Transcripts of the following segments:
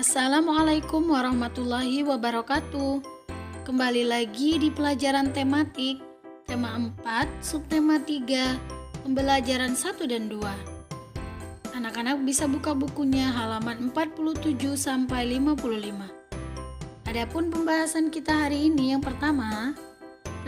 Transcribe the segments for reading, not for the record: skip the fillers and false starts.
Assalamualaikum warahmatullahi wabarakatuh. Kembali lagi di pelajaran tematik, tema 4, subtema 3, pembelajaran 1 dan 2. Anak-anak bisa buka bukunya halaman 47 sampai 55. Adapun pembahasan kita hari ini yang pertama,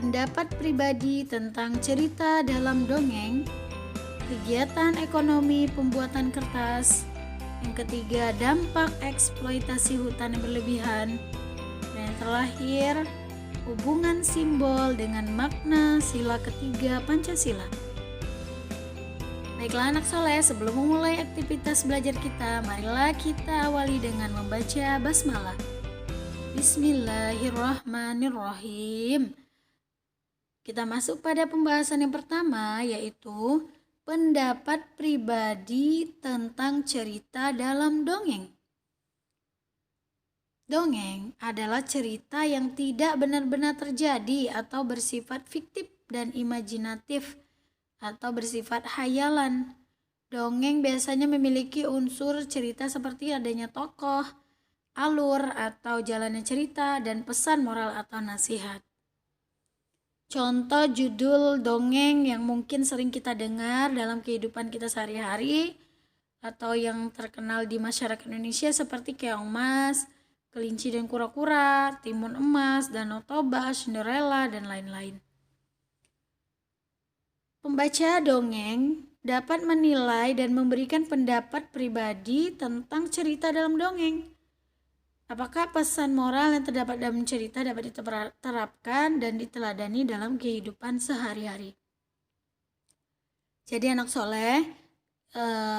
pendapat pribadi tentang cerita dalam dongeng, kegiatan ekonomi pembuatan kertas. Yang ketiga, dampak eksploitasi hutan yang berlebihan. Dan yang terakhir, hubungan simbol dengan makna sila ketiga Pancasila. Baiklah anak soleh, sebelum memulai aktivitas belajar kita, marilah kita awali dengan membaca basmalah. Bismillahirrahmanirrahim. Kita masuk pada pembahasan yang pertama, yaitu pendapat pribadi tentang cerita dalam dongeng. Dongeng adalah cerita yang tidak benar-benar terjadi atau bersifat fiktif dan imajinatif atau bersifat hayalan. Dongeng biasanya memiliki unsur cerita seperti adanya tokoh, alur atau jalannya cerita, dan pesan moral atau nasihat. Contoh judul dongeng yang mungkin sering kita dengar dalam kehidupan kita sehari-hari atau yang terkenal di masyarakat Indonesia seperti Keong Mas, Kelinci dan Kura-Kura, Timun Emas, Danau Toba, Cinderella, dan lain-lain. Pembaca dongeng dapat menilai dan memberikan pendapat pribadi tentang cerita dalam dongeng. Apakah pesan moral yang terdapat dalam cerita dapat diterapkan dan diteladani dalam kehidupan sehari-hari? Jadi anak soleh,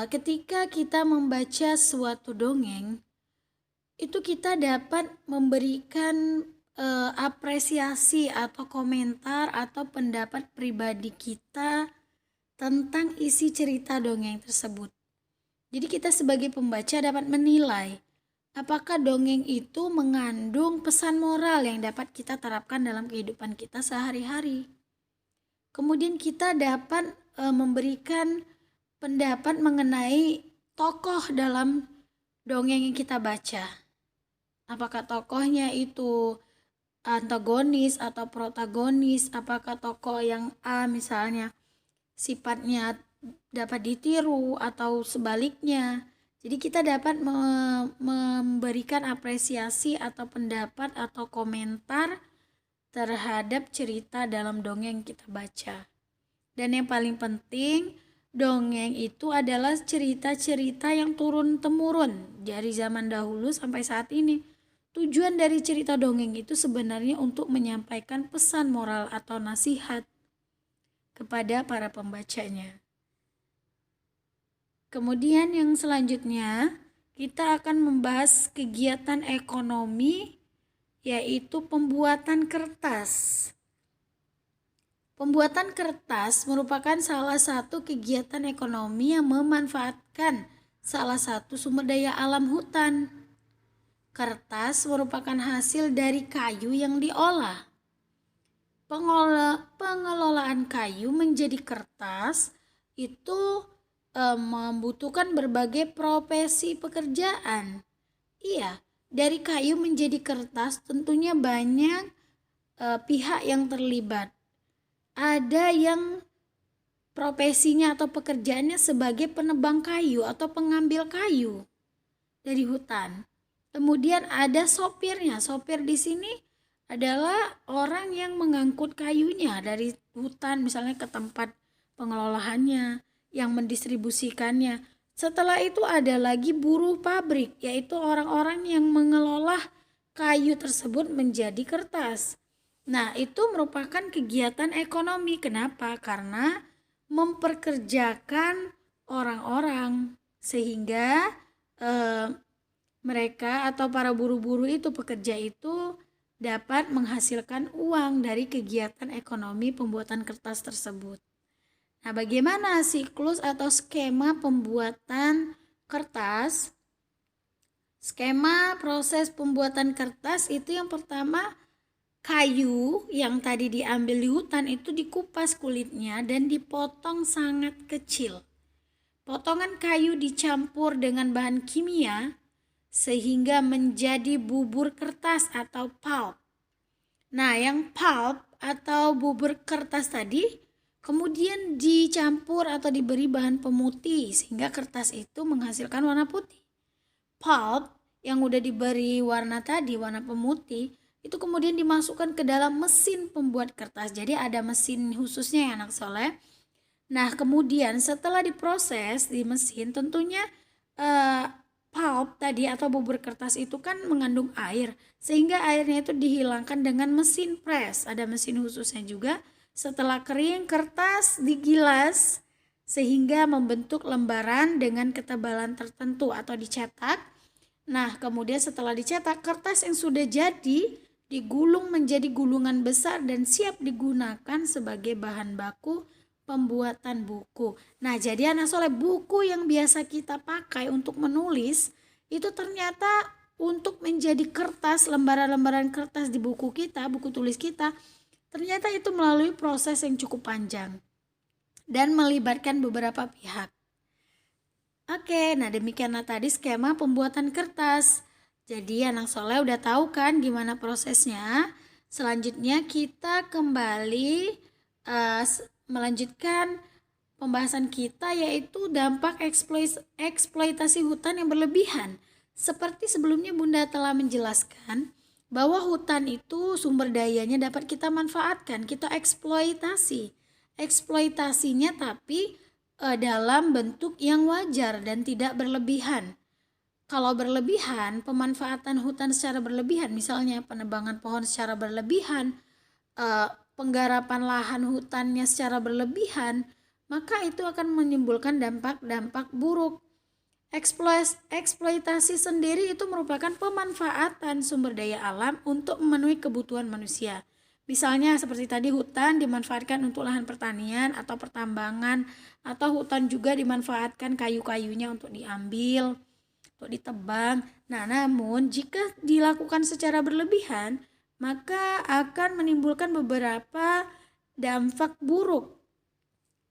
ketika kita membaca suatu dongeng, itu kita dapat memberikan apresiasi atau komentar atau pendapat pribadi kita tentang isi cerita dongeng tersebut. Jadi kita sebagai pembaca dapat menilai apakah dongeng itu mengandung pesan moral yang dapat kita terapkan dalam kehidupan kita sehari-hari. Kemudian kita dapat memberikan pendapat mengenai tokoh dalam dongeng yang kita baca. Apakah tokohnya itu antagonis atau protagonis, apakah tokoh yang A misalnya sifatnya dapat ditiru atau sebaliknya. Jadi kita dapat memberikan apresiasi atau pendapat atau komentar terhadap cerita dalam dongeng kita baca. Dan yang paling penting, dongeng itu adalah cerita-cerita yang turun-temurun dari zaman dahulu sampai saat ini. Tujuan dari cerita dongeng itu sebenarnya untuk menyampaikan pesan moral atau nasihat kepada para pembacanya. Kemudian yang selanjutnya kita akan membahas kegiatan ekonomi, yaitu pembuatan kertas. Pembuatan kertas merupakan salah satu kegiatan ekonomi yang memanfaatkan salah satu sumber daya alam hutan. Kertas merupakan hasil dari kayu yang diolah. Pengelolaan kayu menjadi kertas itu membutuhkan berbagai profesi pekerjaan. Iya, dari kayu menjadi kertas tentunya banyak pihak yang terlibat. Ada yang profesinya atau pekerjaannya sebagai penebang kayu atau pengambil kayu dari hutan. Kemudian ada sopirnya. Sopir di sini adalah orang yang mengangkut kayunya dari hutan misalnya ke tempat pengelolaannya, yang mendistribusikannya. Setelah itu ada lagi buruh pabrik, yaitu orang-orang yang mengelola kayu tersebut menjadi kertas. Nah, itu merupakan kegiatan ekonomi. Kenapa? Karena memperkerjakan orang-orang sehingga mereka atau para buruh-buruh itu, pekerja itu dapat menghasilkan uang dari kegiatan ekonomi pembuatan kertas tersebut. Nah, bagaimana siklus atau skema pembuatan kertas? Skema proses pembuatan kertas itu yang pertama, kayu yang tadi diambil di hutan itu dikupas kulitnya dan dipotong sangat kecil. Potongan kayu dicampur dengan bahan kimia sehingga menjadi bubur kertas atau pulp. Nah, yang pulp atau bubur kertas tadi kemudian dicampur atau diberi bahan pemutih sehingga kertas itu menghasilkan warna putih. Pulp yang udah diberi warna tadi, warna pemutih, itu kemudian dimasukkan ke dalam mesin pembuat kertas. Jadi ada mesin khususnya ya anak soleh. Nah, kemudian setelah diproses di mesin, tentunya pulp tadi atau bubur kertas itu kan mengandung air, sehingga airnya itu dihilangkan dengan mesin press. Ada mesin khususnya juga. Setelah kering, kertas digilas sehingga membentuk lembaran dengan ketebalan tertentu atau dicetak. Nah, kemudian setelah dicetak, kertas yang sudah jadi digulung menjadi gulungan besar dan siap digunakan sebagai bahan baku pembuatan buku. Nah, jadi anak soleh, buku yang biasa kita pakai untuk menulis itu ternyata untuk menjadi kertas, lembaran-lembaran kertas di buku kita, buku tulis kita, ternyata itu melalui proses yang cukup panjang dan melibatkan beberapa pihak. Oke, nah demikianlah tadi skema pembuatan kertas. Jadi anak soleh udah tahu kan gimana prosesnya. Selanjutnya kita kembali melanjutkan pembahasan kita, yaitu dampak eksploitasi hutan yang berlebihan. Seperti sebelumnya Bunda telah menjelaskan bahwa hutan itu sumber dayanya dapat kita manfaatkan, kita eksploitasi. Eksploitasinya tapi dalam bentuk yang wajar dan tidak berlebihan. Kalau berlebihan, pemanfaatan hutan secara berlebihan, misalnya penebangan pohon secara berlebihan, penggarapan lahan hutannya secara berlebihan, maka itu akan menimbulkan dampak-dampak buruk. Eksploitasi sendiri itu merupakan pemanfaatan sumber daya alam untuk memenuhi kebutuhan manusia. Misalnya seperti tadi, hutan dimanfaatkan untuk lahan pertanian atau pertambangan, atau hutan juga dimanfaatkan kayu-kayunya untuk diambil, untuk ditebang. Nah, namun jika dilakukan secara berlebihan, maka akan menimbulkan beberapa dampak buruk.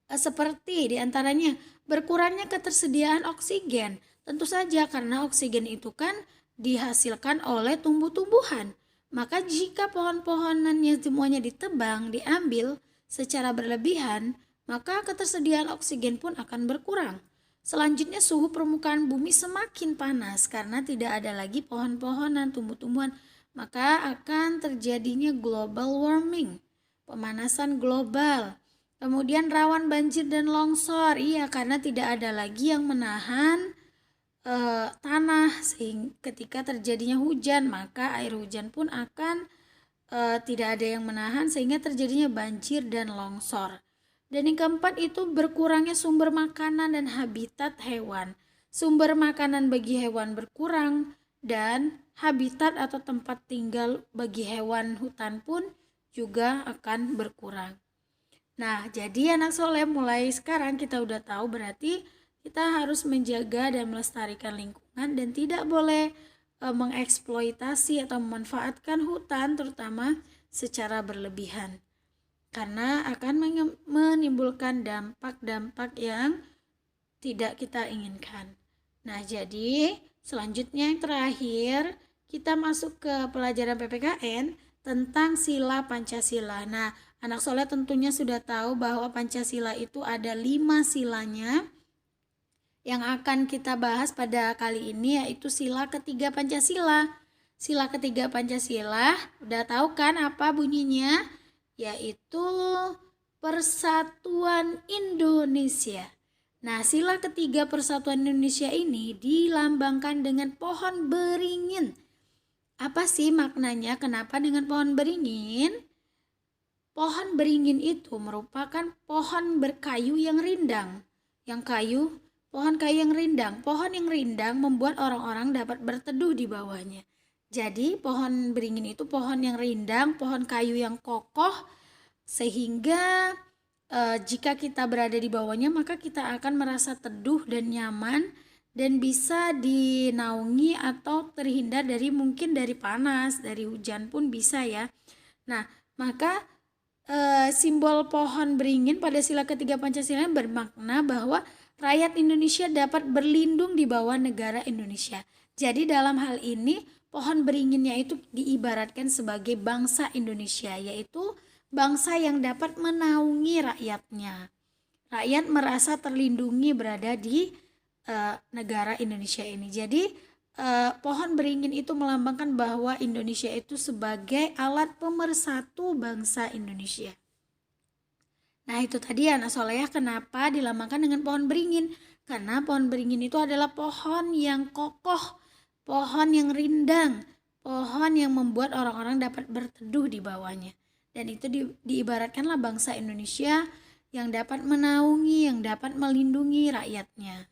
Seperti diantaranya berkurangnya ketersediaan oksigen. Tentu saja karena oksigen itu kan dihasilkan oleh tumbuh-tumbuhan. Maka jika pohon-pohonannya semuanya ditebang, diambil secara berlebihan, maka ketersediaan oksigen pun akan berkurang. Selanjutnya suhu permukaan bumi semakin panas karena tidak ada lagi pohon-pohonan, tumbuh-tumbuhan, maka akan terjadinya global warming, pemanasan global. Kemudian rawan banjir dan longsor, iya karena tidak ada lagi yang menahan tanah, sehingga ketika terjadinya hujan maka air hujan pun akan tidak ada yang menahan sehingga terjadinya banjir dan longsor. Dan yang keempat itu berkurangnya sumber makanan dan habitat hewan. Sumber makanan bagi hewan berkurang dan habitat atau tempat tinggal bagi hewan hutan pun juga akan berkurang. Nah, jadi anak soleh, mulai sekarang kita udah tahu berarti kita harus menjaga dan melestarikan lingkungan dan tidak boleh mengeksploitasi atau memanfaatkan hutan terutama secara berlebihan, karena akan menimbulkan dampak-dampak yang tidak kita inginkan. Nah, jadi selanjutnya yang terakhir kita masuk ke pelajaran PPKN tentang sila Pancasila. Nah, anak soleh tentunya sudah tahu bahwa Pancasila itu ada 5 silanya. Yang akan kita bahas pada kali ini yaitu sila ketiga Pancasila. Sila ketiga Pancasila, udah tahu kan apa bunyinya? Yaitu Persatuan Indonesia. Nah, sila ketiga Persatuan Indonesia ini dilambangkan dengan pohon beringin. Apa sih maknanya? Kenapa dengan pohon beringin? Pohon beringin itu merupakan pohon berkayu yang rindang. Pohon kayu yang rindang. Pohon yang rindang membuat orang-orang dapat berteduh di bawahnya. Jadi pohon beringin itu pohon yang rindang, pohon kayu yang kokoh, sehingga jika kita berada di bawahnya maka kita akan merasa teduh dan nyaman dan bisa dinaungi atau terhindar dari mungkin dari panas, dari hujan pun bisa ya. Nah, maka simbol pohon beringin pada sila ketiga Pancasila bermakna bahwa rakyat Indonesia dapat berlindung di bawah negara Indonesia. Jadi dalam hal ini pohon beringinnya itu diibaratkan sebagai bangsa Indonesia, yaitu bangsa yang dapat menaungi rakyatnya. Rakyat merasa terlindungi berada di negara Indonesia ini. Jadi pohon beringin itu melambangkan bahwa Indonesia itu sebagai alat pemersatu bangsa Indonesia. Nah itu tadi anak soleh, kenapa dilambangkan dengan pohon beringin? Karena pohon beringin itu adalah pohon yang kokoh, pohon yang rindang, pohon yang membuat orang-orang dapat berteduh di bawahnya. Dan itu diibaratkanlah bangsa Indonesia yang dapat menaungi, yang dapat melindungi rakyatnya.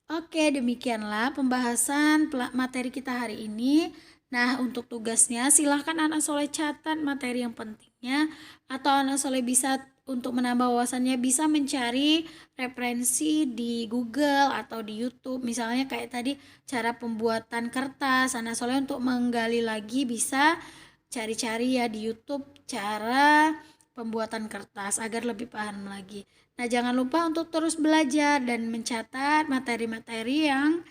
Oke, demikianlah pembahasan materi kita hari ini. Nah, untuk tugasnya silahkan anak soleh catat materi yang pentingnya, atau anak soleh bisa untuk menambah wawasannya bisa mencari referensi di Google atau di YouTube. Misalnya kayak tadi cara pembuatan kertas, anak soleh untuk menggali lagi bisa cari-cari ya di YouTube cara pembuatan kertas agar lebih paham lagi. Nah, jangan lupa untuk terus belajar dan mencatat materi-materi yang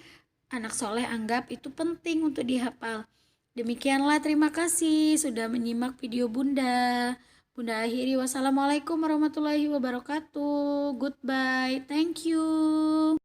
anak soleh anggap itu penting untuk dihafal. Demikianlah, terima kasih sudah menyimak video Bunda. Bunda akhiri, wassalamualaikum warahmatullahi wabarakatuh. Goodbye, thank you.